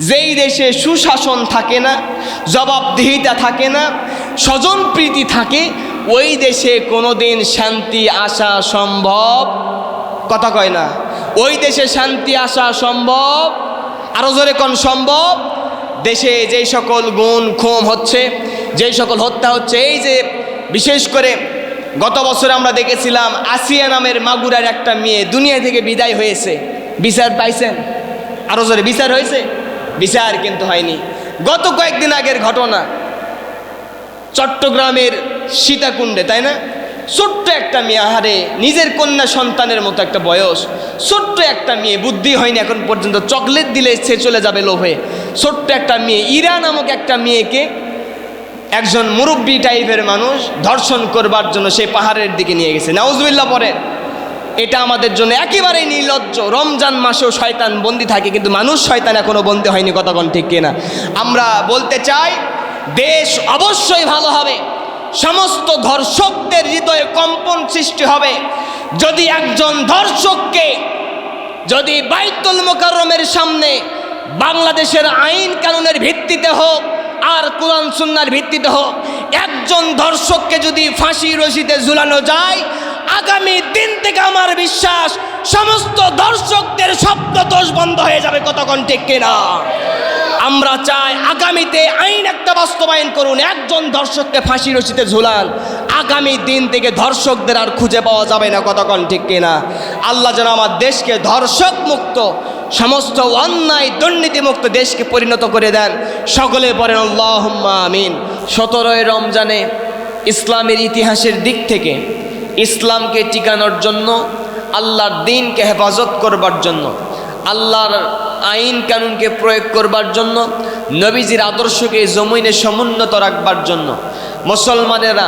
যেই দেশে সুশাসন থাকে না, জবাবদিহিতা থাকে না, স্বজনপ্রীতি থাকে, ওই দেশে কোনোদিন শান্তি আসা সম্ভব, কথা কয় না, ওই দেশে শান্তি আসা সম্ভব, আরো জোরে কোন সম্ভব? দেশে যেই সকল গুণ খুন হচ্ছে, যেই সকল হত্যা হচ্ছে, এই যে বিশেষ করে গত বছর আমরা দেখেছিলাম আসিয়া নামের মাগুরার একটা মেয়ে দুনিয়া থেকে বিদায় হয়েছে, বিচার পাইছেন? আরো জোরে, বিচার হয়েছে? বিচার কিন্তু হয়নি। গত কয়েকদিন আগের ঘটনা, চট্টগ্রামের সীতাকুণ্ডে, তাই না? ছোট্ট একটা মেয়ে, আহারে নিজের কন্যা সন্তানের মতো একটা বয়স, ছোট্ট একটা মেয়ে, বুদ্ধি হয়নি এখন পর্যন্ত, চকলেট দিলে সে চলে যাবে লোভে। ছোট্ট একটা মেয়ে, ইরা নামক একটা মেয়েকে একজন মুরব্বী টাইপের মানুষ ধর্ষণ করবার জন্য সেই পাহাড়ের দিকে নিয়ে গেছে। নাউজুবিল্লাহ পড়েন। এটা আমাদের জন্য একেবারেই নির্লজ্জ। রমজান মাসেও শয়তান বন্দি থাকে, কিন্তু মানুষ শয়তান এখনো বন্দি হয়নি, কতক্ষণ ঠিক কিনা? আমরা বলতে চাই, দেশ অবশ্যই ভালো হবে, সমস্ত ধর্ষকদের হৃদয়ে কম্পন সৃষ্টি হবে যদি একজন ধর্ষককে, যদি বাইতুল মোকাররমের সামনে বাংলাদেশের আইন কানুনের ভিত্তিতে হোক আর কোরআন সুন্নাহর ভিত্তিতে হোক, একজন ধর্ষককে যদি ফাঁসি রশিতে ঝুলানো যায়, আগামী দিন থেকে আমার বিশ্বাস সমস্ত ধর্ষকদের শব্দ দোষ বন্ধ হয়ে যাবে, কতক্ষণ ঠিক কিনা? আমরা চাই আগামীতে আইন একটা বাস্তবায়ন করুন, একজন ধর্ষককে ফাঁসি রশিতে ঝুলান, আগামী দিন থেকে ধর্ষকদের আর খুঁজে পাওয়া যাবে না, কতক্ষণ ঠিক কিনা? আল্লাহ যেন আমার দেশকে ধর্ষক মুক্ত, সমস্ত অন্যায় দুর্নীতিমুক্ত দেশকে পরিণত করে দেন। সকলে পড়েন আল্লাহুম্মা আমিন। 17 রমজানে ইসলামের ইতিহাসের দিক থেকে ইসলামকে টিকানোর জন্য, আল্লাহর দ্বীনকে হেফাজত করবার জন্য, আল্লাহর আইন কানুনকে প্রয়োগ করবার জন্য, নবীজির আদর্শকে জমিনে সমুন্নত রাখবার জন্য মুসলমানেরা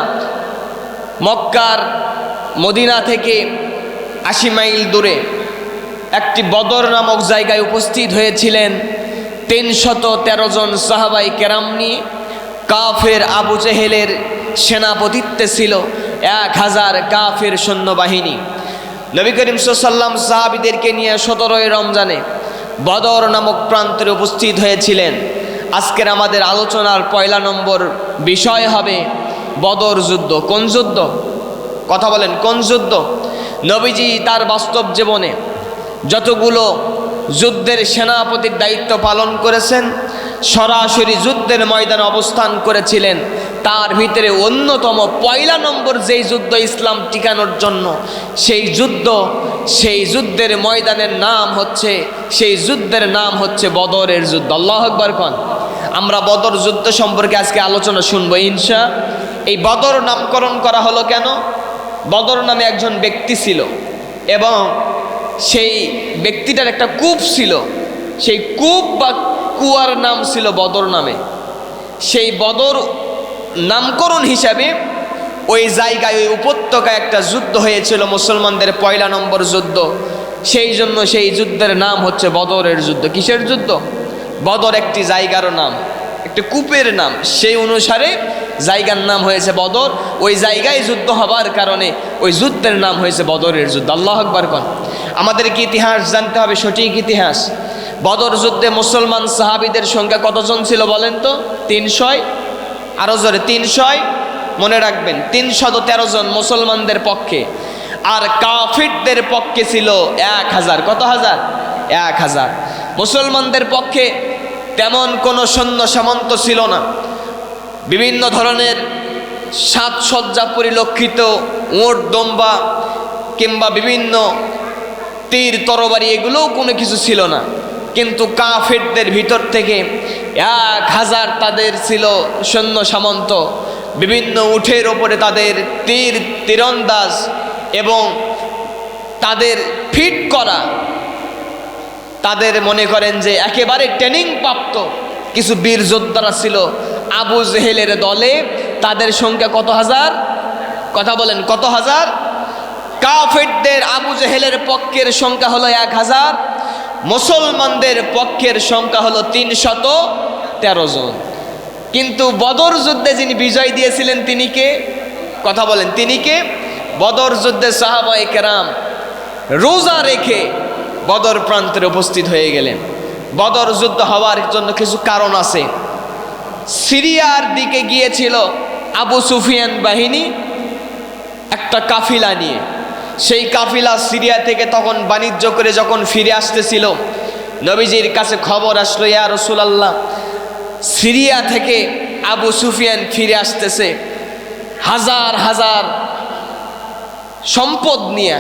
মক্কার মদিনা থেকে 80 মাইল দূরে একটি বদর নামক জায়গায় উপস্থিত হয়েছিলেন 313 জন সাহাবাই কেরাম নিয়ে। কাফের আবু জেহেলের সেনাপতিত্বে ছিল 1000 কাফের সৈন্যবাহিনী। নবী করিম সাল্লাল্লাহু আলাইহি ওয়াসাল্লাম সাহাবীদেরকে নিয়ে 17 রমজানে বদর নামক প্রান্তে উপস্থিত হয়েছিলেন। আজকের আমাদের আলোচনার পয়লা নম্বর বিষয় হবে বদর যুদ্ধ। কোন যুদ্ধ? কথা বলেন, কোন যুদ্ধ? নবীজি তার বাস্তব জীবনে যতগুলো যুদ্ধের সেনাপতির দায়িত্ব পালন করেছেন, সরাসরি যুদ্ধের ময়দানে অবস্থান করেছিলেন, তার ভিতরে অন্যতম পয়লা নম্বর যেই যুদ্ধ ইসলাম টিকানোর জন্য, সেই যুদ্ধের ময়দানের নাম হচ্ছে, সেই যুদ্ধের নাম হচ্ছে বদরের যুদ্ধ। আল্লাহু আকবার কোন। আমরা বদর যুদ্ধ সম্পর্কে আজকে আলোচনা শুনবো ইনশা। এই বদর নামকরণ করা হলো কেন? বদর নামে একজন ব্যক্তি ছিল এবং সেই ব্যক্তিটার একটা কূপ ছিল, সেই কূপ বা কুয়ার নাম ছিল বদর নামে। সেই বদর নামকরণ হিসাবে ওই জায়গায়, ওই উপত্যকায় একটা যুদ্ধ হয়েছিল, মুসলমানদের পয়লা নম্বর যুদ্ধ। সেই জন্য সেই যুদ্ধের নাম হচ্ছে বদরের যুদ্ধ। কিসের যুদ্ধ? বদর একটি জায়গার নাম, একটি কূপের নাম, সেই অনুসারে জায়গার নাম হয়েছে বদর। ওই জায়গায় যুদ্ধ হবার কারণে ওই যুদ্ধের নাম হয়েছে বদরের যুদ্ধ। আল্লাহু আকবার কোন। আমাদেরকে ইতিহাস জানতে হবে, সঠিক ইতিহাস। বদর যুদ্ধে মুসলমান সাহাবীদের সংখ্যা কতজন ছিল বলেন তো? 300, আরো জোরে 300, মনে রাখবেন 313 জন মুসলমানদের পক্ষে, আর কাফিরদের পক্ষে ছিল 1000। কত হাজার? 1000। মুসলমানদের পক্ষে তেমন কোনো সৈন্য সামন্ত ছিল না। বিভিন্ন ধরনের সাজসজ্জা পরিলক্ষিত, উট দম্বা কিংবা বিভিন্ন তীর তরবারি, এগুলোও কোনো কিছু ছিল না। কিন্তু কাফেরদের ভিতর থেকে 1000 তাদের ছিল সৈন্য সামন্ত। বিভিন্ন উটের ওপরে তাদের তীরন্দাজ এবং তাদের ফিট করা, তাদের মনে করেন যে একেবারে ট্রেনিং প্রাপ্ত কিছু বীর যোদ্ধারা ছিল আবু জেহেলের দলে। তাদের সংখ্যা কত হাজার? কথা বলেন, কত হাজার? কাফেরদের আবু জেহেলের পক্ষের সংখ্যা হলো 1000, মুসলমানদের পক্ষের সংখ্যা হলো 313 জন। কিন্তু বদর যুদ্ধে যিনি বিজয় দিয়েছিলেন তিনি কে? কথা বলেন, তিনি কে? বদর যুদ্ধে সাহাবায়ে কেরাম রোজা রেখে বদর প্রান্তে উপস্থিত হয়ে গেলেন। বদর যুদ্ধ হওয়ার জন্য কিছু কারণ আছে। সিরিয়ার দিকে গিয়েছিল আবু সুফিয়ান বাহিনী একটা কাফিলা নিয়ে। সেই কাফিলা সিরিয়া থেকে তখন বাণিজ্য করে যখন ফিরে আসতেছিল, নবীজির কাছে খবর আসলো, ইয়া রাসূলুল্লাহ, সিরিয়া থেকে আবু সুফিয়ান ফিরে আসতেছে হাজার হাজার সম্পদ নিয়ে।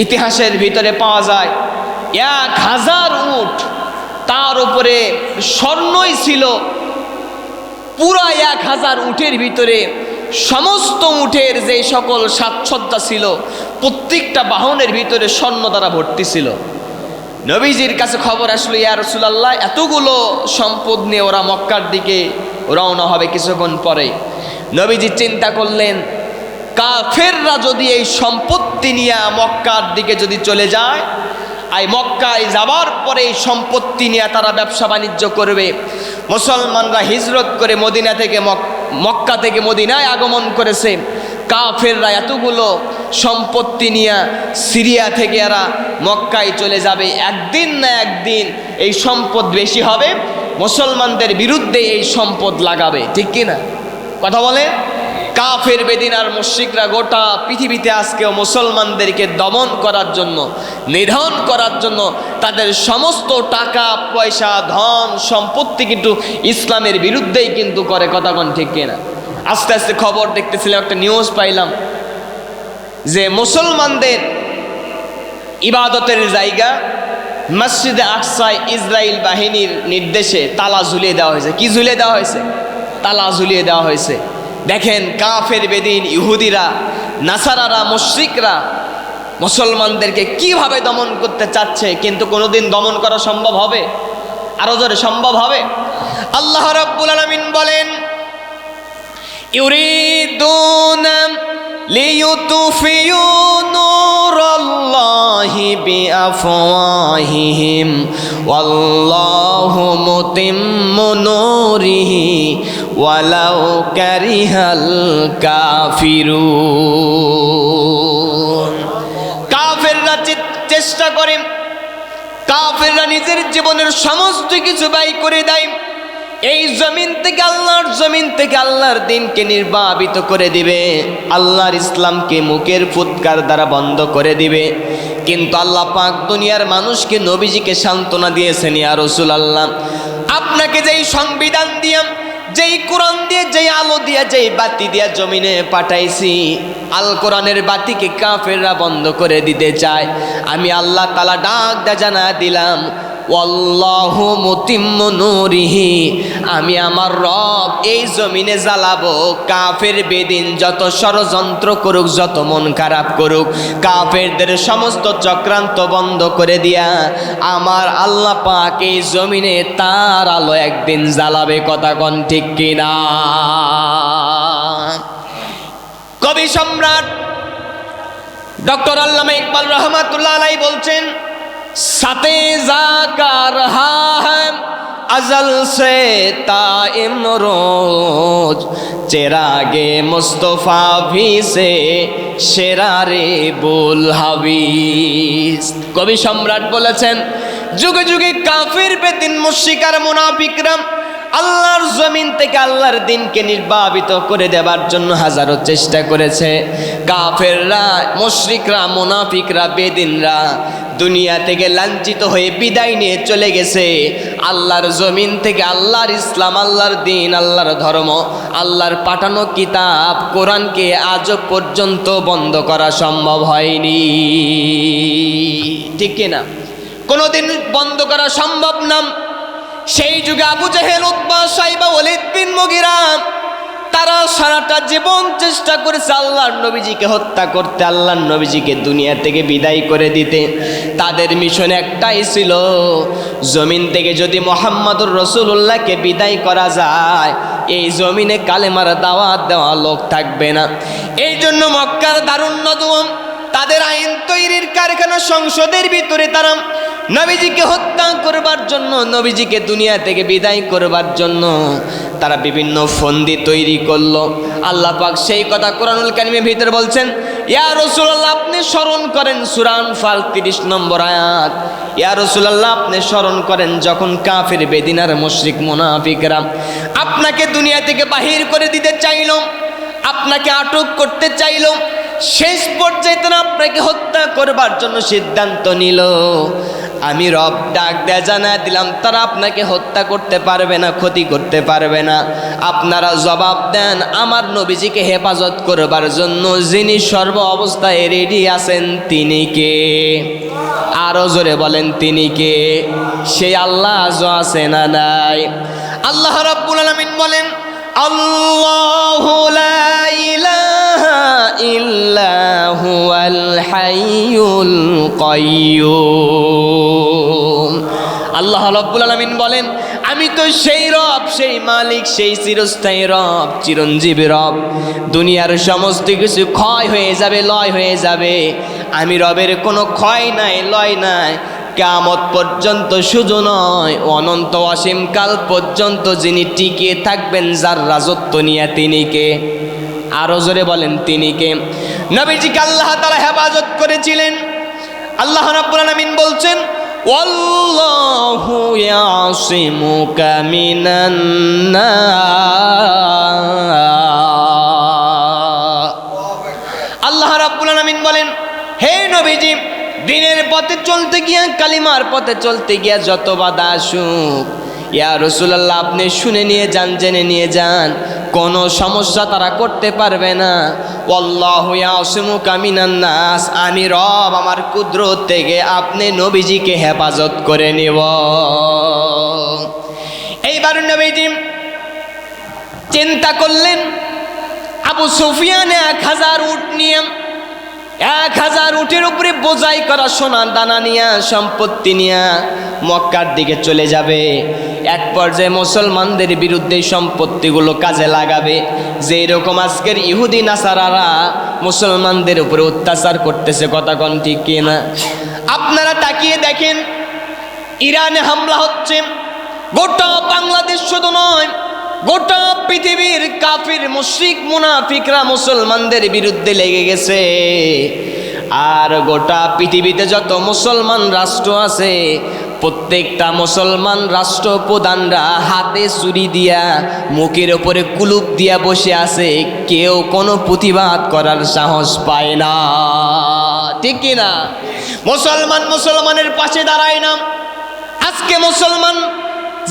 ইতিহাসের ভিতরে পাওয়া যায় 1000 উট, তার উপরে স্বর্ণই ছিল। পুরা 1000 উটের ভিতরে সমস্ত উটের যে সকল সাজসজ্জা ছিল, প্রত্যেকটা বাহনের ভিতরে স্বর্ণ দ্বারা ভর্তি ছিল। নবীজির কাছে খবর আসলো, ইয়া রাসূলুল্লাহ, এতগুলো সম্পদ নিয়ে ওরা মক্কার দিকে রওনা হবে কিছুক্ষণ পরে। নবীজি চিন্তা করলেন, কাফেররা যদি এই সম্পত্তি নিয়ে মক্কার দিকে যদি চলে যায়, এই মক্কায় যাবার পরে এই সম্পত্তি নিয়ে তারা ব্যবসা বাণিজ্য করবে। মুসলমানরা হিজরত করে মদিনা থেকে মক্কা থেকে মদিনায় আগমন করেছে। কাফেররা এতগুলো সম্পত্তি নিয়ে সিরিয়া থেকে এরা মক্কায় চলে যাবে। একদিন না একদিন এই সম্পদ বেশি হবে, মুসলমানদের বিরুদ্ধে এই সম্পদ লাগাবে, ঠিক কিনা কথা বলে? কাফের বেদিনার মুশরিকরা গোটা পৃথিবীতে আজকেও মুসলমানদেরকে দমন করার জন্য, নিধন করার জন্য তাদের সমস্ত টাকা পয়সা ধন সম্পত্তি কিন্তু ইসলামের বিরুদ্ধেই কিন্তু করে, কথা কোন ঠিক কিনা? আস্তে আস্তে খবর দেখতেছিলাম, একটা নিউজ পাইলাম যে মুসলমানদের ইবাদতের জায়গা মসজিদে আকসায় ইসরায়েল বাহিনীর নির্দেশে তালা ঝুলিয়ে দেওয়া হয়েছে। কি ঝুলিয়ে দেওয়া হয়েছে? তালা ঝুলিয়ে দেওয়া হয়েছে। দেখেন, কাফের বেদিন, ইহুদিরা, নাসারারা, মুশরিকরা মুসলমানদেরকে কিভাবে দমন করতে চাচ্ছে, কিন্তু কোনোদিন দমন করা সম্ভব হবে? আরো জোরে সম্ভব হবে? আল্লাহ রাব্বুল আলামিন বলেন, ইউরিদুনা লিইউতফিউ নূরাল্লাহি বিআফওয়াহিহিম ওয়াল্লাহু মুতিম্মু নূরিহি ওয়ালাউ কারিহাল কাফিরুন। কাফেররা চেষ্টা করে, কাফেররা নিজের জীবনের সমস্ত কিছু ব্যয় করে দেয় এই জমিন থেকে, আল্লাহর জমিন থেকে আল্লাহর দিনকে নির্বাপিত করে দিবে, আল্লাহর ইসলামকে মুখের ফুৎকার দ্বারা বন্ধ করে দিবে। কিন্তু আল্লাহ পাক দুনিয়ার মানুষকে, নবীজিকে সান্ত্বনা দিয়েছেন, ইয়া রাসূলুল্লাহ, আপনাকে যেই সংবিধান দিয়ে, যেই কোরআন দিয়ে, যেই আলো দিয়ে, যেই বাতি দিয়ে জমিনে পাঠাইছি, আল কোরআনের বাতিকে কাফেররা বন্ধ করে দিতে চায়। আমি আল্লাহ তাআলা ডাক দা জানা দিলাম, ওয়াল্লাহু মুতিম্মু নূরিহি, আমি আমার রব এই জমিনে জ্বালাবো কাফের বেদিন যত ষড়যন্ত্র করুক, যত মন খারাপ করুক, কাফেরদের সমস্ত চক্রান্ত বন্ধ করে দিয়া আমার আল্লাহ পাক এই জমিনে তার আলো একদিন জ্বালাবে, কথা কোন ঠিক কিনা? কবি সম্রাট ডক্টর আল্লামা ইকবাল রহমাতুল্লাহ আলাইহি বলছেন, সাতে জাকার হ্যাঁ अजल से ताइम रोज चेरागे मुस्तफ़ा भी से शेरारे बुल हाविस। कवि सम्राट বলেছেন, যুগে যুগে কাফির বেদিন মুশরিকার মুনাফিকরা আল্লাহর জমিন থেকে আল্লাহর দিনকে নির্বাপিত করে দেবার জন্য হাজারো চেষ্টা করেছে। কাফেররা, মুশরিকরা, মুনাফিকরা, বেদিনরা দুনিয়া থেকে লাঞ্ছিত হয়ে বিদায় নিয়ে চলে গেছে। আল্লাহর জমিন থেকে আল্লাহর ইসলাম, আল্লাহর দিন, আল্লাহর ধর্ম, আল্লাহর পাঠানো কিতাব কোরআনকে আজও পর্যন্ত বন্ধ করা সম্ভব হয়নি, ঠিক কিনা? কোনোদিন বন্ধ করা সম্ভব না। সেই যুগে আবু জেহেল, উতবা, সাইবা, ওয়ালিদ বিন মুগিরা তারা সারাটা জীবন চেষ্টা করেছে আল্লাহর নবীজিকে হত্যা করতে, আল্লাহর নবীজিকে দুনিয়া থেকে বিদায় করে দিতে। তাদের মিশন একটাই ছিল, জমিন থেকে যদি মুহাম্মদুর রাসূলুল্লাহকে বিদায় করা যায়, এই জমিনে কালেমার দাওয়াত দেওয়া লোক থাকবে না। এই জন্য মক্কার দারুন নদওয়াম তাদের আইন তৈরির কারখানা, সংসদের ভিতরে তারা নবীজিকে হত্যা করবার জন্য, নবীজিকে দুনিয়া থেকে বিদায় করবার জন্য তারা বিভিন্ন ফন্দি তৈরি করলো। আল্লাহ পাক সেই কথা কোরআনুল কারীমের ভিতরে বলছেন, ইয়া রাসূলুল্লাহ, আপনি স্মরণ করেন সূরা আনফাল 30 নম্বর আয়াত, ইয়া রাসূলুল্লাহ, আপনি স্মরণ করেন যখন কাফির বেদিনার মুশরিক মুনাফিকরা আপনাকে দুনিয়া থেকে বাহির করে দিতে চাইল, আপনাকে আটক করতে চাইল, শেষ পর্যায়ে তারা আপনাকে হত্যা করবার জন্য সিদ্ধান্ত নিল, আমি রব ডাক দেয়া জানা দিলাম তারা আপনাকে হত্যা করতে পারবে না, ক্ষতি করতে পারবে না। আপনারা জবাব দেন আমার নবীজিকে হেফাজত করবার জন্য যিনি সর্ব অবস্থায় রেডি আছেন তিনি কে? আরো জোরে বলেন তিনি কে? সেই আল্লাহ আজও আছে না নাই? আল্লাহ রাব্বুল আলামিন বলেন, আল্লাহু লা ইলাহা ইল্লা হুয়াল হাইয়ুল কাইয়্যুম। আল্লাহ রাব্বুল আলামিন বলেন, আমি তো সেই রব, সেই মালিক, সেই চিরস্থায়ী রব, চিরঞ্জীবী রব। দুনিয়ার সমস্ত কিছু ক্ষয় হয়ে যাবে, লয় হয়ে যাবে, আমি রবের কোনো ক্ষয় নাই, লয় নাই। কিয়ামত পর্যন্ত শুধু নয়, অনন্ত অসীম কাল পর্যন্ত যিনি টিকে থাকবেন যার রাজত্ব নিয়ে, তিনি কে? আরো জোরে বলেন তিনি কে? নবীজিকে আল্লাহ তাআলা হেফাজত করেছিলেন। আল্লাহ রাব্বুল আলামিন বলছেন, ওয়াল্লাহু ইয়াসিমুকা মিনান নাস। আল্লাহ রাব্বুল আলামিন বলেন, হে নবীজি, দিনের পথে চলতে গিয়া, কালিমার পথে চলতে গিয়া যত বাধা আসুক, ইয়া রাসূলুল্লাহ আপনি শুনে নিয়ে যান, জেনে নিয়ে যান, কোনো সমস্যা তারা করতে পারবে না। আল্লাহু ইয়াসিমুকা মিনান নাস, আমি রব আমার কুদরত থেকে আপনি নবীজিকে হেফাজত করে নিব। এইবার নবীজি চিন্তা করলেন, আবু সুফিয়ান 1000 উট নিয়ে, 1000 উটের উপরে বোঝাই করা সোনার দানা নিয়ে, সম্পত্তি নিয়ে মক্কার দিকে চলে যাবে। এক পর্যায়ে মুসলমানদের বিরুদ্ধে সম্পত্তিগুলো কাজে লাগাবে। যে রকম আজকের ইহুদি নাসারারা মুসলমানদের উপরে অত্যাচার করতেছে, কথা কোন ঠিক কিনা? আপনারা তাকিয়ে দেখেন, ইরানে হামলা হচ্ছে, গোটা বাংলাদেশ শুধু নয়, গোটা পৃথিবীর কাফির মুশরিক মুনাফিকরা মুসলমানদের বিরুদ্ধে লেগে গেছে। আর গোটা পৃথিবীতে যত মুসলমান রাষ্ট্র আছে, প্রত্যেকটা মুসলমান রাষ্ট্রপ্রধানরা হাতে ছুরি দিয়া, মুখের ওপরে কুলুপ দিয়া বসে আছে, কেউ কোনো প্রতিবাদ করার সাহস পায় না, ঠিক কিনা? মুসলমানের পাশে দাঁড়ায় না। আজকে মুসলমান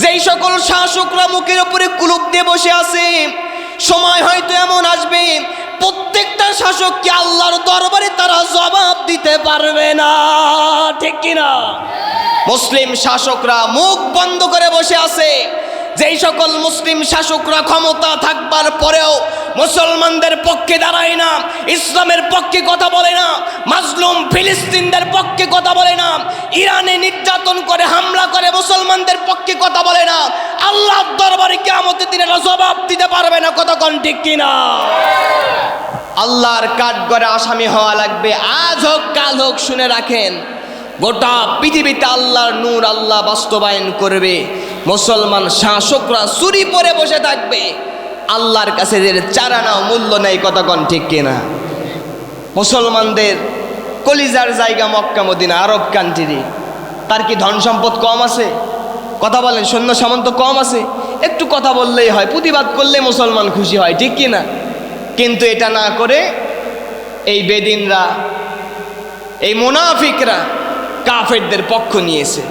যেই সকল শাসকরা মুখের উপরে কুলুপ দিয়ে বসে আছে, সময় হয়তো এমন আসবে প্রত্যেকটা শাসককে আল্লাহর দরবারে তারা জবাব দিতে পারবে না, ঠিক কিনা? মুসলিম শাসকরা মুখ বন্ধ করে বসে আছে। যেই সকল মুসলিম শাসকরা ক্ষমতা থাকবার পরেও মুসলমানদের পক্ষে দাঁড়ায় না, ইসলামের পক্ষে কথা বলে না, মাজলুম ফিলিস্তিনদের পক্ষে কথা বলে না, ইরানে নির্যাতন করে হামলা করে মুসলমানদের পক্ষে কথা বলে না, আল্লাহর দরবারে কিয়ামতের দিনে জবাব দিতে পারবে না, কথা কোন ঠিক কিনা? আল্লাহর কাঠগড়ে আসামি হওয়া লাগবে, আজ হোক কাল হোক। শুনে রাখেন, গোটা পৃথিবীতে আল্লাহর নূর আল্লাহ বাস্তবায়ন করবে। মুসলমান শাসকরা চুরি পরে বসে থাকবে, আল্লাহর কাছে এদের চারানাও মূল্য নেই, কথা কোন ঠিক কিনা? মুসলমানদের কলিজার জায়গা মক্কা মদিনা, আরব কান্ট্রি, তার কি ধন সম্পদ কম আছে? কথা বলেন, সৈন্য সামন্ত কম আছে? একটু কথা বললেই হয়, প্রতিবাদ করলে মুসলমান খুশি হয়, ঠিক কিনা? কিন্তু এটা না করে এই বেদিনরা, এই মুনাফিকরা কাফেরদের পক্ষ নিয়েছে।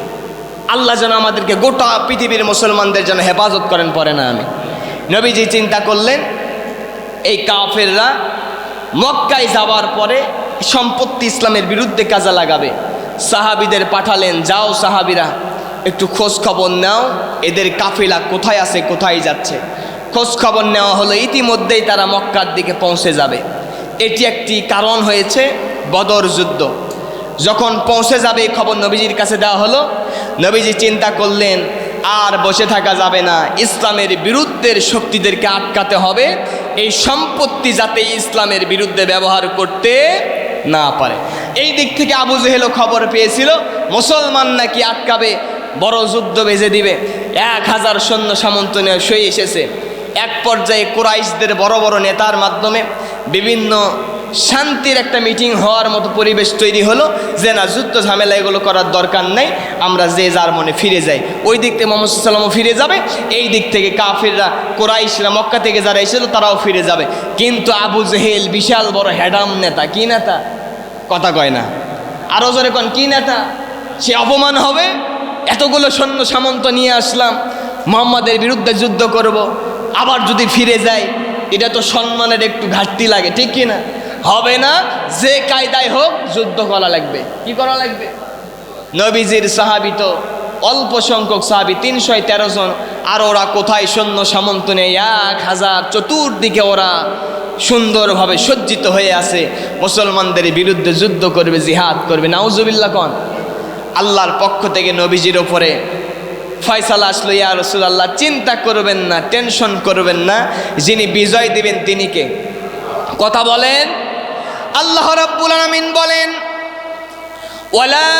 আল্লাহ যেন আমাদেরকে গোটা পৃথিবীর মুসলমানদের যেন হেফাজত করেন, পরে না আমি। নবীজি চিন্তা করলেন, এই কাফেররা মক্কায় যাওয়ার পরে সম্পত্তি ইসলামের বিরুদ্ধে কাজে লাগাবে। সাহাবীদের পাঠালেন, যাও সাহাবীরা একটু খোঁজ খবর নাও, এদের কাফিলা কোথায় আছে, কোথায় যাচ্ছে। খোঁজ খবর নেওয়া হলো, ইতিমধ্যেই তারা মক্কার দিকে পৌঁছে যাবে। এটি একটি কারণ হয়েছে বদর যুদ্ধ। যখন পৌঁছে যাবে এই খবর নবীজির কাছে দেওয়া হলো। নবীজি চিন্তা করলেন, আর বসে থাকা যাবে না, ইসলামের বিরুদ্ধের শক্তিদেরকে আটকাতে হবে, এই সম্পত্তি যাতে ইসলামের বিরুদ্ধে ব্যবহার করতে না পারে। এই দিক থেকে আবু জেহেলও খবর পেয়েছিল মুসলমান নাকি আটকাবে, বড় যুদ্ধ বেজে দিবে। 1000 সৈন্য সামন্ত নিয়ে সই এসেছে। এক পর্যায়ে কুরাইশদের বড় বড় নেতার মাধ্যমে বিভিন্ন শান্তির একটা মিটিং হওয়ার মতো পরিবেশ তৈরি হলো যে না যুদ্ধ ঝামেলা এগুলো করার দরকার নাই, আমরা যে যার মনে ফিরে যাই। ওই দিক থেকে মোহাম্মদ সাল্লাল্লাহু আলাইহি ওয়াসাল্লামও ফিরে যাবে, এই দিক থেকে কাফিররা কুরাইশরা মক্কা থেকে যারা এসেছিল তারাও ফিরে যাবে। কিন্তু আবু জেহেল বিশাল বড় হ্যাডাম নেতা, কি নেতা কথা কয় না, আরও জোরে কোন কি নেতা, সে অপমান হবে। এতগুলো সৈন্য সামন্ত নিয়ে আসলাম, মুহাম্মাদের বিরুদ্ধে যুদ্ধ করব, আবার যদি ফিরে যায় এটা তো সম্মানের একটু ঘাটতি লাগে, ঠিক কি না? হবে না, যে কায়দায় হোক যুদ্ধ করা লাগবে। কি করা লাগবে? নবীজির সাহাবী তো অল্প সংখ্যক সাহাবী 313 জন, আর ওরা কোথায় সৈন্য সামন্ত নেই 1000, চতুর্দিকে ওরা সুন্দরভাবে সজ্জিত হয়ে আছে, মুসলমানদের বিরুদ্ধে যুদ্ধ করবে, জিহাদ করবে। নাউজুবিল্লাহ কোন। আল্লাহর পক্ষ থেকে নবীজির ওপরে ফয়সালা আসলো, ইয়া রাসূলুল্লাহ চিন্তা করবেন না, টেনশন করবেন না, যিনি বিজয় দিবেন তিনি কে? কথা বলেন। আল্লাহ রাব্বুল আলামিন বলেন, ওয়ালা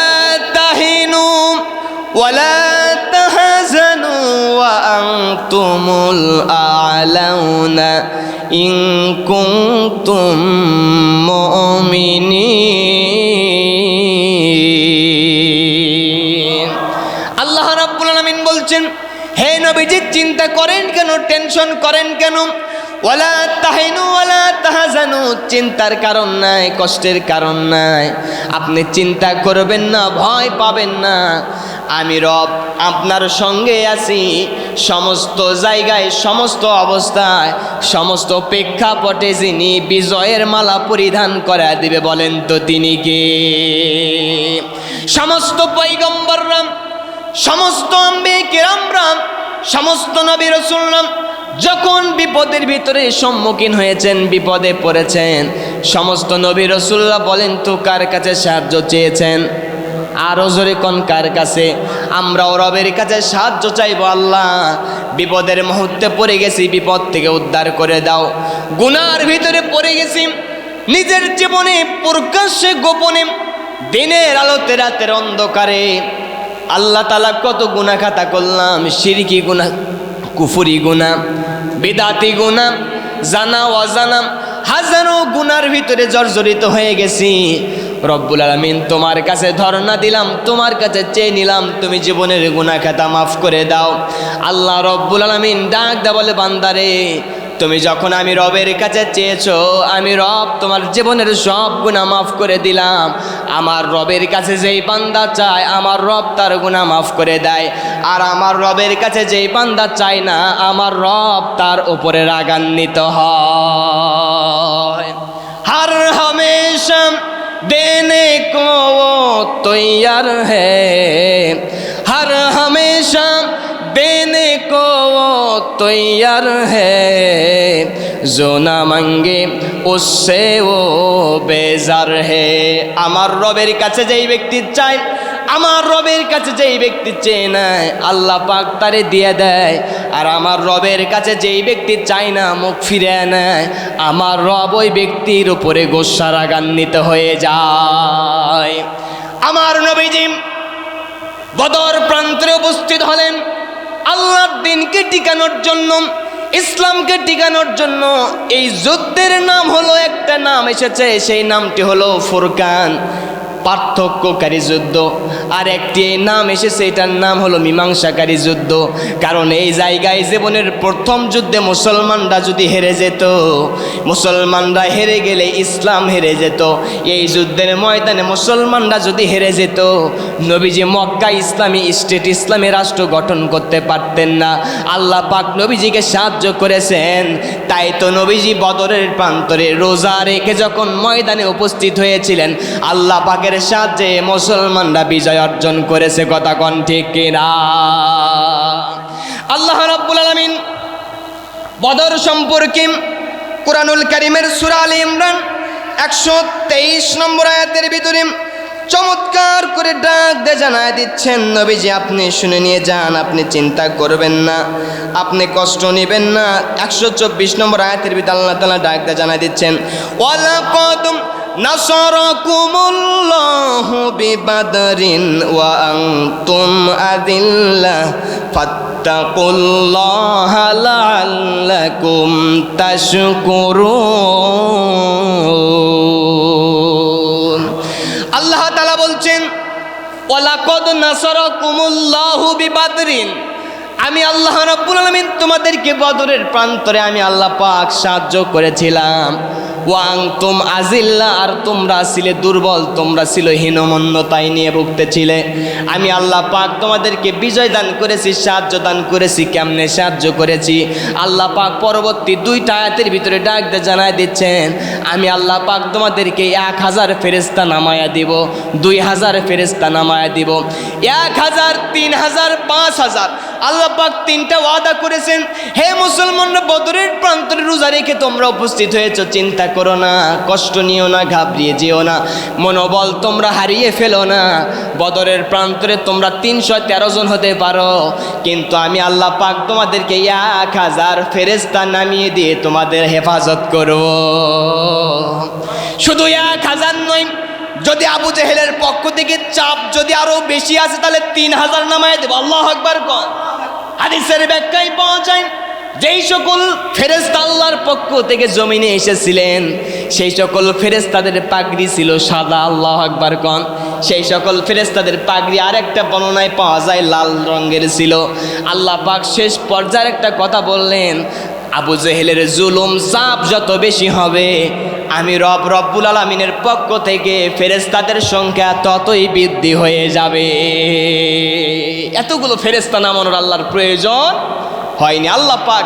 তাহিনু ওয়ালা তাহজানু ওয়া আনতুমুল আ'লাউনা ইন কুনতুম মুমিনিন। আল্লাহ রাব্বুল আলামিন বলছেন, হে নবীজি চিন্তা করেন কেন, টেনশন করেন কেন? ওয়ালা তাহিনু ওয়ালা তাহজানু, চিন্তার কারণ নাই, কষ্টের কারণ নাই, আপনি চিন্তা করবেন না, ভয় পাবেন না, আমি রব আপনার সঙ্গে আছি। সমস্ত জায়গায়, সমস্ত অবস্থায়, সমস্ত প্রেক্ষাপটে যিনি বিজয়ের মালা পরিধান করা দিবে বলেন তো তিনি কে? সমস্ত পয়গম্বররা, সমস্ত আম্বিয়া কিরামরা, সমস্ত নবী রাসূলরা যখন বিপদের ভিতরে সম্মুখীন হয়েছেন, বিপদে পড়েছেন, সমস্ত নবী রাসূলরা বলেন তো কার কাছে সাহায্য চেয়েছেন? আরো জোরে কোন কার কাছে? আমরাও রবের কাছে সাহায্য চাইবো, আল্লাহ বিপদের মুহূর্তে পড়ে গেছি, বিপদ থেকে উদ্ধার করে দাও। গুনার ভিতরে পড়ে গেছি, নিজের জীবনে প্রকাশ্যে গোপনে, দিনের আলোতে রাতের অন্ধকারে আল্লাহ তাআলা কত গুনাহ খাতা করলাম, শিরকি গুনাহ, কুফরি গুনাহ, বিদাতি গুনাহ, জানা অজানা হাজারো গুনার ভিতরে জর্জরিত হয়ে গেছি। রব্বুল আলামিন তোমার কাছে ধর্ণা দিলাম, তোমার কাছে চেয়ে নিলাম, তুমি জীবনের গুনাহ খাতা মাফ করে দাও। আল্লাহ রব্বুল আলামিন ডাক দা বলে, বান্দারে তুমি যখন আমি রবের কাছে চেয়েছো, আমি রব তোমার জীবনের সব গুনাহ মাফ করে দিলাম। আমার রবের কাছে যেই বান্দা চায়, আমার রব তার গুনাহ মাফ করে দেয়। আর আমার রবের কাছে যেই বান্দা চায় না, আমার রব তার উপরে রাগান্বিত হয়। हर हमेशा देने को वो तैयार है, हर हमेशा देने को वो तैयार है, जो ना मांगे उससे वो बेजार है। আমার রবের কাছে যেই ব্যক্তি চায়, আমার রবের কাছে যেই ব্যক্তি চেয়ে নেয়, আল্লাহ পাক তারে দিয়ে দেয়। আর আমার রবের কাছে যেই ব্যক্তি চায় না, মুখ ফিরে নেয়, আমার রব ওই ব্যক্তির উপরে গোসা রাগান্বিত হয়ে যায়। আমার নবীজি বদর প্রান্তে উপস্থিত হলেন আল্লাহর দ্বীনকে টিকানোর জন্য, ইসলামকে টিকানোর জন্য। এই যুদ্ধের নাম হলো, একটা নাম এসেছে, সেই নামটি হলো ফুরকান, পার্থক্যকারী যুদ্ধ। আর একটি নাম এসেছে, এটার নাম হলো মীমাংসাকারী যুদ্ধ। কারণ এই জায়গায় জীবনের প্রথম যুদ্ধে মুসলমানরা যদি হেরে যেত, মুসলমানরা হেরে গেলে ইসলাম হেরে যেত। এই যুদ্ধের ময়দানে মুসলমানরা যদি হেরে যেত, নবীজি মক্কা ইসলামী স্টেট, ইসলামী রাষ্ট্র গঠন করতে পারতেন না। আল্লাহ পাক নবীজিকে সাহায্য করেছেন। তাই তো নবীজি বদরের প্রান্তরে রোজা রেখে যখন ময়দানে উপস্থিত হয়েছিলেন, আল্লাহ পাকের সাহায্যে মুসলমানরা বিজয় অর্জন করেছে। কথা কোন ঠিক কিনা? আল্লাহ রাব্বুল আলামিন বদর সম্পর্কে কুরআনুল কারীমের সূরা আলে ইমরান 123 নম্বর আয়াতের ভিতরে চমৎকার করে ডাক দিয়ে জানায় দিচ্ছেন, নবীজি আপনি শুনে নিয়ে যান, আপনি চিন্তা করবেন না, আপনি কষ্ট নেবেন না। 124 নম্বর আয়াতের ভিতরে আল্লাহ তাআলা ডাক দিয়ে জানায় দিচ্ছেন, ওয়ালাকাদ নাসারাকুমুল্লাহু বিবাদরিন ওয়া আনতুম আযিল্লাহ ফাত্তাকুল্লাহা লাআল্লাকুম তাশকুরুন। ওয়ালাকাদ নাসারাকুমুল্লাহু বিবাদরিন, আমি আল্লাহ রাব্বুল আলামিন তোমাদেরকে বদরের প্রান্তরে আমি আল্লাহ পাক সাহায্য করেছিলাম। ওয়াংতুম আজিল্লা, আর তোমরা ছিলে দুর্বল, তোমরা ছিল হীনমন্যতায় নিয়ে ভুগতেছিলে। আমি আল্লাহ পাক তোমাদেরকে বিজয় দান করেছি, সাহায্য দান করেছি। কেমনে সাহায্য করেছি? আল্লাহ পাক পরবর্তী 2টা আয়াতের ভিতরে ডাক দিয়ে জানায় দিচ্ছেন, আমি আল্লাহ পাক তোমাদেরকে 1000 ফেরেশতা নামায়া দিব, 2000 ফেরেশতা নামায়া দিব, 1000, 3000, 5000। আল্লাহ পাক 3টা ওয়াদা করেছেন। হে মুসলমানরা, বদরের প্রান্তরে রোজা রেখে তোমরা উপস্থিত হয়েছো, চিন্তা করো না, কষ্ট নিও না, ঘাবড়িয়ে যেও না, মনোবল তোমরা হারিয়ে ফেলো না। বদরের প্রান্তরে তোমরা 313 জন হতে পারো, কিন্তু আমি আল্লাহ পাক তোমাদেরকে 1000 ফেরেশতা নামিয়ে দিয়ে তোমাদের হেফাজত করব। শুধু 1000 নয়, যদি আবু জেহেলের পক্ষ থেকে চাপ যদি আরো বেশি আসে তাহলে 3000 নামায় দেব। আল্লাহু আকবার কোন। হাদিসের ব্যাখ্যায় পাওয়া যায়, যেই সকল ফেরেশতা আল্লাহর পক্ষ থেকে জমিনে এসেছিলেন সেই সকল ফেরেশতাদের পাগড়ি ছিল সাদা। আল্লাহু আকবার কোন। সেই সকল ফেরেশতাদের পাগড়ি আরেকটা বর্ণনায় পাওয়া যায় লাল রঙের ছিল। আল্লাহ পাক শেষ পর্যায়ে একটা কথা বললেন, আবু জেহেলের জুলুম চাপ যত বেশি হবে, আমি রব্বুল আলামিনের পক্ষ থেকে ফেরেশতাদের সংখ্যা ততই বৃদ্ধি হয়ে যাবে। এতগুলো ফেরেশতা নামানোর আল্লাহর প্রয়োজন হয়নি। আল্লাহ পাক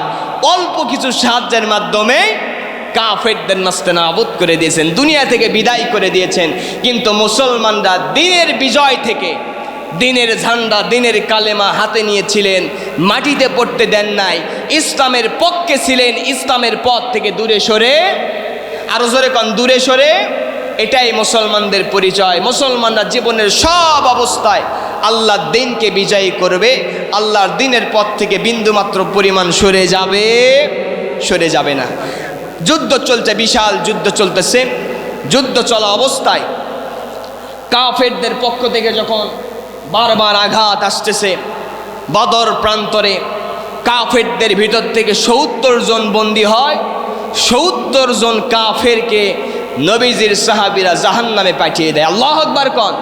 অল্প কিছু সাহায্যের মাধ্যমে কাফেরদের নাস্তানাবুদ করে দিয়েছেন, দুনিয়া থেকে বিদায় করে দিয়েছেন। কিন্তু মুসলমানরা দিনের বিজয় থেকে, দিনের ঝান্ডা, দিনের কালেমা হাতে নিয়েছিলেন, মাটিতে পড়তে দেন নাই, ইসলামের পক্ষে ছিলেন, ইসলামের পথ থেকে দূরে সরে, আরো জোরে কোন, দূরে সরে। এটাই মুসলমানদের পরিচয়। মুসলমানরা জীবনের সব অবস্থায় আল্লাহর দিনকে বিজয়ী করবে, আল্লাহর দিনের পথ থেকে বিন্দুমাত্র পরিমাণ সরে যাবে না। যুদ্ধ চলছে, বিশাল যুদ্ধ চলতেছে। যুদ্ধ চলা অবস্থায় কাফেরদের পক্ষ থেকে যখন বারবার আঘাত আসতেছে, বদর প্রান্তরে কাফেরদের ভিতর থেকে 70 জন বন্দী হয়। 70 জন কাফেরকে নবীজির সাহাবীরা জাহান্নামে পাঠিয়ে দেয়। আল্লাহু আকবার কোন।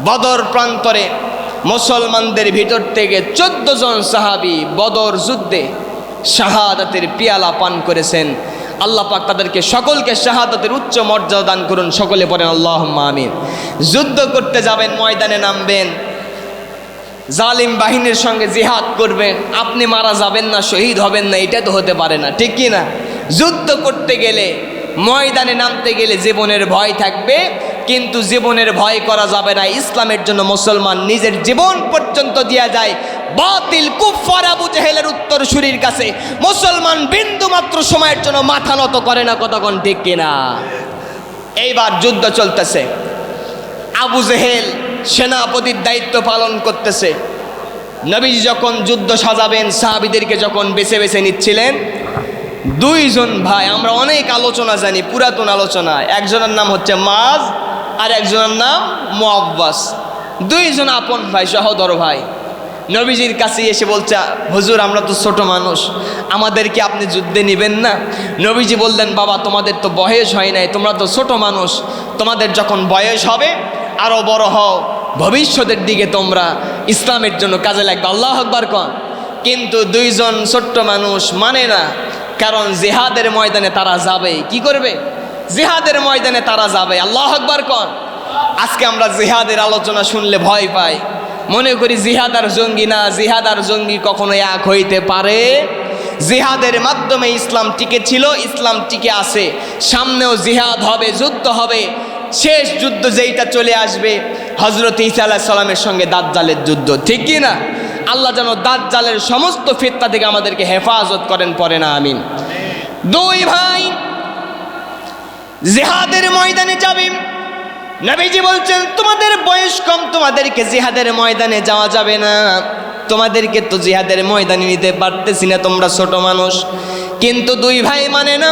বদর প্রান্তরে মুসলমানদের ভিতর থেকে 14 জন সাহাবী বদর যুদ্ধে শাহাদাতের পিয়ালা পান করেছেন। আল্লাহ পাক তাদেরকে সকলকে শাহাদাতের উচ্চ মর্যাদা দান করুন। সকলে পড়েন আল্লাহুম্মা আমিন। যুদ্ধ করতে যাবেন, ময়দানে নামবেন, জালিম বাহিনীর সঙ্গে জিহাদ করবেন, আপনি মারা যাবেন না, শহীদ হবেন না, এটা তো হতে পারে না, ঠিক কি না? যুদ্ধ করতে গেলে, ময়দানে নামতে গেলে জীবনের ভয় থাকবে, কিন্তু জীবনের ভয় করা যাবে না। ইসলামের জন্য মুসলমান নিজের জীবন পর্যন্ত দেয়া যায়। বাতিল কুফফার আবু জেহেলের উত্তরসূরির কাছে মুসলমান বিন্দু মাত্র সময়ের জন্য মাথা নত করে না। কতক্ষণ, ঠিক কিনা? এইবার যুদ্ধ চলতেছে, আবু জেহেল সেনাপতির দায়িত্ব পালন করতেছে। নবীজি যখন যুদ্ধ সাজাবেন, সাহাবীদেরকে যখন বেছে বেছে নিচ্ছিলেন, 2 জন ভাই, আমরা অনেক আলোচনা জানি, পুরাতন আলোচনা। একজনের নাম হচ্ছে মাজ, আর একজনের নাম মুআব্বাস। 2 জন আপন ভাই, সহোদর ভাই। নবীজির কাছে এসে বলছে, হুজুর আমরা তো ছোট মানুষ, আমাদেরকে আপনি যুদ্ধে নেবেন না? নবীজি বললেন, বাবা তোমাদের তো বয়স হয় নাই, তোমরা তো ছোট মানুষ, তোমাদের যখন বয়স হবে আরো বড় হও, ভবিষ্যতের দিকে তোমরা ইসলামের জন্য কাজে লাগবে। আল্লাহু আকবার কোন। কিন্তু 2 জন ছোট্ট মানুষ মানে না, কারণ জিহাদের ময়দানে তারা যাবে। কি করবে? জিহাদের ময়দানে তারা যাবে। আল্লাহু আকবার কোন। আজকে আমরা জিহাদের আলোচনা শুনলে ভয় পাই, মনে করি জিহাদ আর জঙ্গি না। জিহাদ আর জঙ্গি কখনো এক হইতে পারে? জিহাদের মাধ্যমে ইসলাম টিকে ছিল, ইসলাম টিকে আছে, সামনেও জিহাদ হবে, যুদ্ধ হবে। শেষ যুদ্ধ যেইটা চলে আসবে, হযরত ঈসা আলাইহিস সালামের সঙ্গে দাজ্জালের যুদ্ধ, ঠিক কি না? আল্লাহ যেন দাজ্জালের সমস্ত ফিতনা থেকে আমাদেরকে হেফাজত করেন, পড়ে না আমিন। 2 ভাই জিহাদের ময়দানে যাবে। নবীজি বলছেন, তোমাদের বয়স কম, তোমাদেরকে জিহাদের ময়দানে যাওয়া যাবে না, তোমাদেরকে তো জিহাদের ময়দানে নিতে পারতেছি না, তোমরা ছোট মানুষ। কিন্তু 2 ভাই মানে না।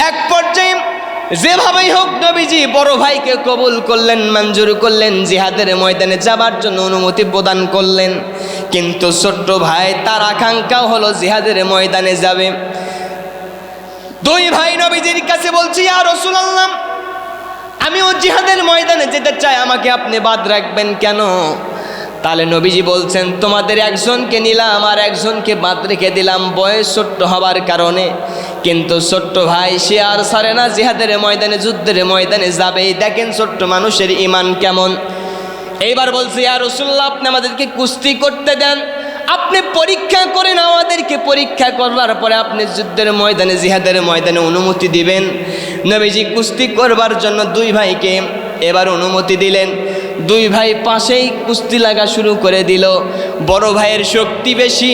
এক পর্যায়ে যেভাবেই হোক নবীজি বড় ভাইকে কবুল করলেন, মঞ্জুর করলেন, জিহাদের ময়দানে যাবার জন্য অনুমতি প্রদান করলেন। কিন্তু ছোট্ট ভাই তার আকাঙ্ক্ষা হলো জিহাদের ময়দানে যাবে। 2 ভাই নবীজির কাছে বলছি, ইয়া রাসূলুল্লাহ আমিও জিহাদের ময়দানে যেতে চাই, আমাকে আপনি বাদ রাখবেন কেন? তাহলে নবীজি বলছেন, তোমাদের একজনকে নিলাম আর একজনকে বাদ রেখে দিলাম বয়স ছোট্ট হবার কারণে, কিন্তু ছোট্ট ভাই সে আর ছাড়ে না, জিহাদের ময়দানে যুদ্ধের ময়দানে যাবেই। দেখেন ছোট্ট মানুষের ঈমান কেমন। এইবার বলছে, ইয়া রাসূলুল্লাহ, আপনি আমাদেরকে কুস্তি করতে দেন, আপনি পরীক্ষা করেন, আমাদেরকে পরীক্ষা করবার পরে আপনি যুদ্ধের ময়দানে জিহাদের ময়দানে অনুমতি দিবেন। নবীজি কুস্তি করবার জন্য দুই ভাইকে এবার অনুমতি দিলেন। দুই ভাই পাশেই কুস্তি লাগা শুরু করে দিল। বড় ভাইয়ের শক্তি বেশি।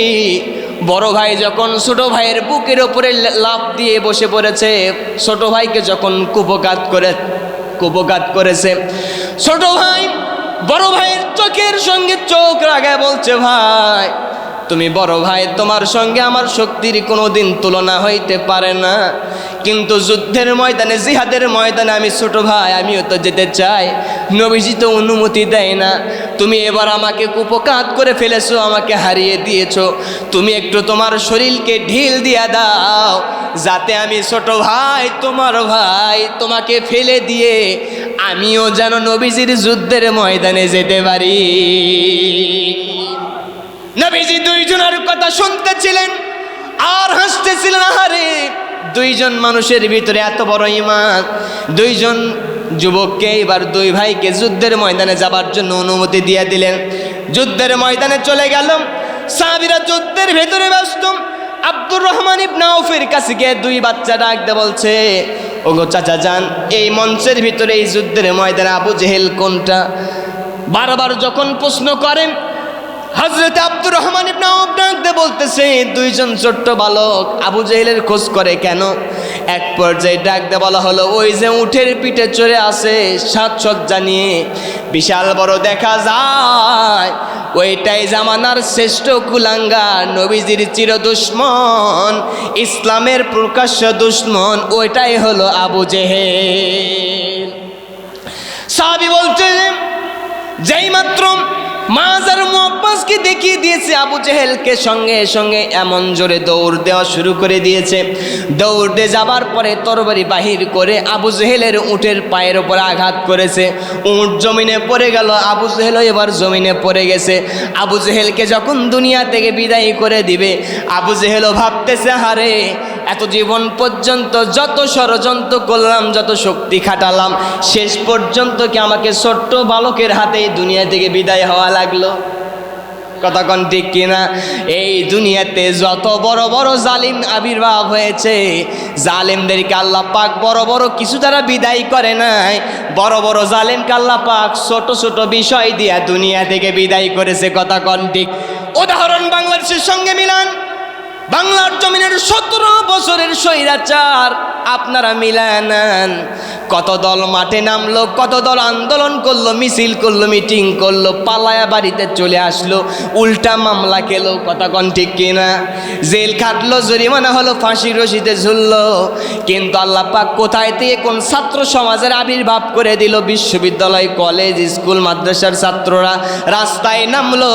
বড় ভাই যখন ছোট ভাইয়ের বুকের ওপরে লাফ দিয়ে বসে পড়েছে, ছোট ভাইকে যখন কুপঘাত করেছে, ছোট ভাই বড় ভাইয়ের চোখের সঙ্গে চোখ লাগায় বলছে, ভাই তুমি বড় ভাই, তোমার সঙ্গে আমার শক্তির কোনোদিন তুলনা হইতে পারে না, কিন্তু যুদ্ধের ময়দানে জিহাদের ময়দানে আমি ছোট ভাই, আমিও তো যেতে চাই, নবীজি তো অনুমতি দেয় না। তুমি এবার আমাকে কুপঘাত করে ফেলেছো, আমাকে হারিয়ে দিয়েছো, তুমি একটু তোমার শরীরকে ঢিল দিয়া দাও, যাতে আমি ছোট ভাই তোমার ভাই তোমাকে ফেলে দিয়ে আমিও যেন নবীজির যুদ্ধের ময়দানে যেতে পারি। নবীজি দুইজনের কথা শুনতেছিলেন আর হাসতেছিলেন। আহারে, দুইজন মানুষের ভিতরে এত বড় ঈমান। দুইজন যুবককে এবার দুই ভাইকে যুদ্ধের ময়দানে যাবার জন্য অনুমতি দিয়ে দিলেন। যুদ্ধের ময়দানে চলে গেল। সাহাবীরা যুদ্ধের ভেতরে ব্যস্ত। আব্দুর রহমান ইবনে আউফের কাছে গিয়ে দুই বাচ্চা ডাকতে বলছে, ওগো চাচা যান, এই মঞ্চের ভিতরে এই যুদ্ধের ময়দানে আবু জেহেল কোনটা? বারবার যখন প্রশ্ন করেন, হযরত আব্দুর রহমান ইবনে আউফ ডাকতে বলতেছে, দুইজন ছোট্ট বালক আবু জেহেলের খোঁজ করে কেন? এক পর্যায়ে ডাকতে বলা হলো, ওই যে উটের পিঠে চড়ে আসে সাজসজ্জা নিয়ে, বিশাল বড় দেখা যায়, ওইটাই জামানার শ্রেষ্ঠ কুলাঙ্গার, নবীজির চির দুশমন, ইসলামের প্রকাশ্য দুশমন, ওইটাই হলো আবু জেহেল। সাহাবী বলছে, যেই মাত্র মাজার মুআব্বাসকে দেখিয়ে দিয়েছে আবু জেহেলকে, সঙ্গে সঙ্গে এমন জোরে দৌড় দেওয়া শুরু করে দিয়েছে। দৌড় দিয়ে যাবার পরে তরবারি বাহির করে আবু জেহেলের উটের পায়ের ওপর আঘাত করেছে। উট জমিনে পড়ে গেল, আবু জেহেলও এবার জমিনে পড়ে গেছে। আবু জেহেলকে যখন দুনিয়া থেকে বিদায় করে দিবে, আবু জেহেলও ভাবতেছে, হারে এত জীবন পর্যন্ত যত ষড়যন্ত্র করলাম, যত শক্তি খাটালাম, শেষ পর্যন্ত কি আমাকে ছোট্ট বালকের হাতে দুনিয়া থেকে বিদায় হওয়া লাগলো? কথা কোন ঠিক কিনা? এই দুনিয়াতে যত বড় বড় জালিম আবির্ভাব হয়েছে, জালিমদেরকে আল্লাহ পাক বড় বড় কিছু দ্বারা বিদায় করে নাই, বড় বড় জালিমকে আল্লাহ পাক ছোট ছোট বিষয় দিয়া দুনিয়া থেকে বিদায় করেছে। কথা কোন ঠিক? উদাহরণ বাংলাদেশের সঙ্গে মিলান। বাংলার জমিনের 17 বছরের স্বৈরাচার আপনারা মিলায় নেন। কত দল মাঠে নামলো, কত দল আন্দোলন করলো, মিছিল করলো, মিটিং করলো, পালায়া বাড়িতে চলে আসলো, উল্টা মামলা খেলো। কথা কোন ঠিক কিনা? জেল খাটলো, জরিমানা হলো, ফাঁসি রশিতে ঝুললো, কিন্তু আল্লাহ পাক কোথায় থেকে কোন ছাত্র সমাজের আবির্ভাব করে দিল? বিশ্ববিদ্যালয়, কলেজ, স্কুল, মাদ্রাসার ছাত্ররা রাস্তায় নামলো।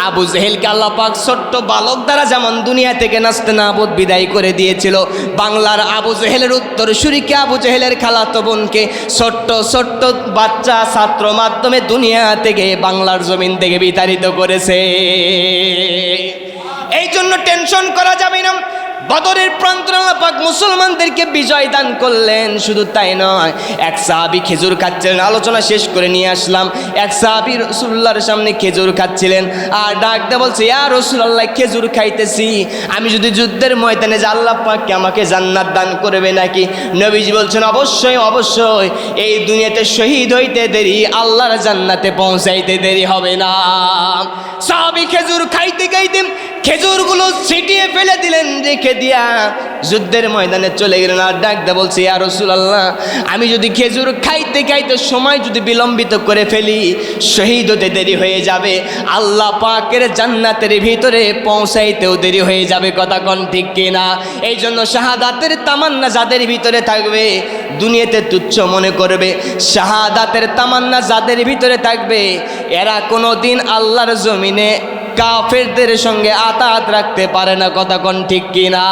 আবু জেহেলকে আল্লাহ পাক ছোট্ট বালক দ্বারা যেমন দুনিয়া থেকে নাস্তে নাবুদ বিদায় করে দিয়েছিল, বাংলার আবু জেহেলের উত্তরসূরিকে, আবু জেহেলের খালাতো বোনকে ছোট্ট ছোট্ট বাচ্চা ছাত্র মাধ্যমে দুনিয়া থেকে, বাংলার জমিন থেকে বিতাড়িত করেছে। এই জন্য টেনশন করা যাবে না। বদরের প্রান্তরে আল্লাহ পাক মুসলমানদেরকে বিজয় দান করলেন। শুধু তাই নয়, এক সাহাবী খেজুর খাচ্ছিলেন, আলোচনা শেষ করে নিয়ে আসলাম। এক সাহাবী রাসূলুল্লাহর সামনে খেজুর খাচ্ছিলেন আর ডাক দিয়ে বলছে, ইয়া রাসূলুল্লাহ, খেজুর খাইতেছি, আমি যদি যুদ্ধের ময়দানে যাই আল্লাহ পাক কি আমাকে জান্নাত দান করবে নাকি? নবীজি বলছেন, অবশ্যই অবশ্যই, এই দুনিয়াতে শহীদ হইতে দেরি, আল্লাহর জান্নাতে পৌঁছাইতে দেরি হবে না। সাহাবী খেজুর খাইতে খাইতে খেজুরগুলো ছিটিয়ে ফেলে দিলেন, রেখে দিয়া যুদ্ধের ময়দানে চলে গেলেন। আর ডাক দে বলছে, ইয়া রাসূলুল্লাহ, আমি যদি খেজুর খাইতে খাইতে সময় যদি বিলম্বিত করে ফেলি, শহীদ হতে দেরি হয়ে যাবে, আল্লাহ পাকের জান্নাতের ভিতরে পৌঁছাইতেও দেরি হয়ে যাবে। কথা কোন ঠিক কিনা? এই জন্য শাহাদাতের তামান্না যাদের ভিতরে থাকবে, দুনিয়াতে তুচ্ছ মনে করবে, শাহাদাতের তামান্না যাদের ভিতরে থাকবে, এরা কোনোদিন আল্লাহর জমিনে কাফেরদের সঙ্গে আতাত রাখতে পারে না। কথা কোন ঠিক কিনা?